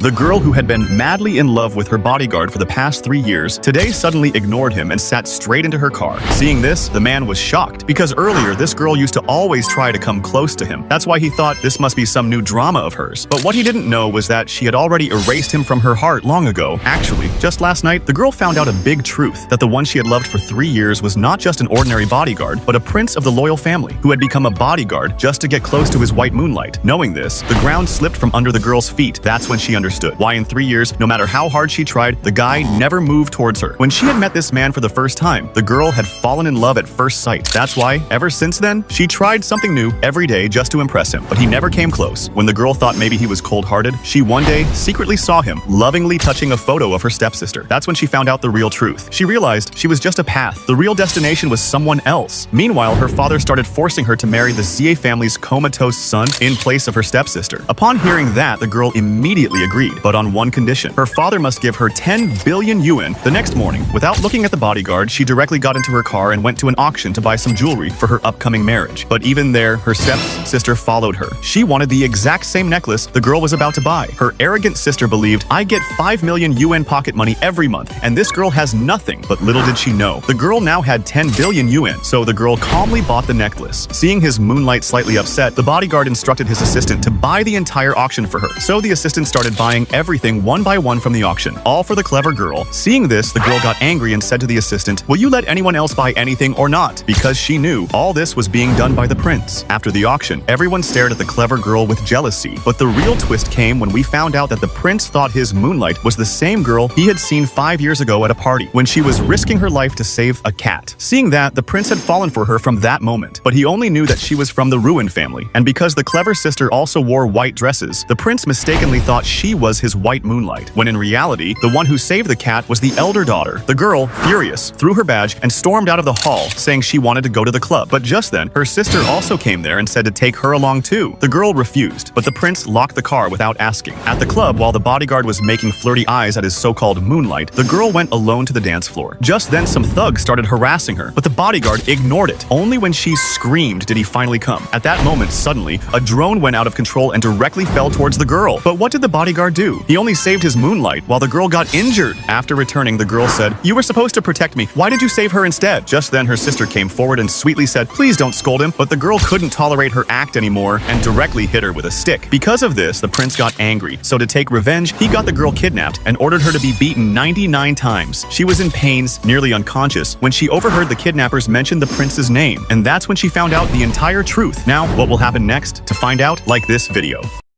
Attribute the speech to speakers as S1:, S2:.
S1: The girl who had been madly in love with her bodyguard for the past 3 years today suddenly ignored him and sat straight into her car. Seeing this, the man was shocked because earlier this girl used to always try to come close to him. That's why he thought this must be some new drama of hers. But what he didn't know was that she had already erased him from her heart long ago. Actually, just last night, the girl found out a big truth, that the one she had loved for 3 years was not just an ordinary bodyguard, but a prince of the loyal family who had become a bodyguard just to get close to his white moonlight. Knowing this, the ground slipped from under the girl's feet. That's when she understood why in 3 years, no matter how hard she tried, the guy never moved towards her. When she had met this man for the first time, the girl had fallen in love at first sight. That's why, ever since then, she tried something new every day just to impress him, but he never came close. When the girl thought maybe he was cold-hearted, she one day secretly saw him lovingly touching a photo of her stepsister. That's when she found out the real truth. She realized she was just a path. The real destination was someone else. Meanwhile, her father started forcing her to marry the CA family's comatose son in place of her stepsister. Upon hearing that, the girl immediately agreed, but on one condition. Her father must give her 10 billion yuan. The next morning, without looking at the bodyguard, she directly got into her car and went to an auction to buy some jewelry for her upcoming marriage. But even there, her stepsister followed her. She wanted the exact same necklace the girl was about to buy. Her arrogant sister believed, I get 5 million yuan pocket money every month, and this girl has nothing. But little did she know, the girl now had 10 billion yuan, so the girl calmly bought the necklace. Seeing his moonlight slightly upset, the bodyguard instructed his assistant to buy the entire auction for her. So the assistant started buying everything one by one from the auction, all for the clever girl. Seeing this, the girl got angry and said to the assistant, will you let anyone else buy anything or not? Because she knew all this was being done by the prince. After the auction, everyone stared at the clever girl with jealousy. But the real twist came when we found out that the prince thought his moonlight was the same girl he had seen 5 years ago at a party, when she was risking her life to save a cat. Seeing that, the prince had fallen for her from that moment. But he only knew that she was from the Ruin family, and because the clever sister also wore white dresses, the prince mistakenly thought she was his white moonlight, when in reality, the one who saved the cat was the elder daughter. The girl, furious, threw her badge and stormed out of the hall, saying she wanted to go to the club. But just then, her sister also came there and said to take her along too. The girl refused, but the prince locked the car without asking. At the club, while the bodyguard was making flirty eyes at his so-called moonlight, the girl went alone to the dance floor. Just then, some thugs started harassing her, but the bodyguard ignored it. Only when she screamed did he finally come. At that moment, suddenly, a drone went out of control and directly fell towards the girl. But what did the bodyguard do? He only saved his moonlight while the girl got injured. After returning, the girl said, you were supposed to protect me. Why did you save her instead? Just then, her sister came forward and sweetly said, please don't scold him. But the girl couldn't tolerate her act anymore and directly hit her with a stick. Because of this, the prince got angry. So to take revenge, he got the girl kidnapped and ordered her to be beaten 99 times. She was in pains, nearly unconscious, when she overheard the kidnappers mention the prince's name. And that's when she found out the entire truth. Now, what will happen next? To find out, like this video.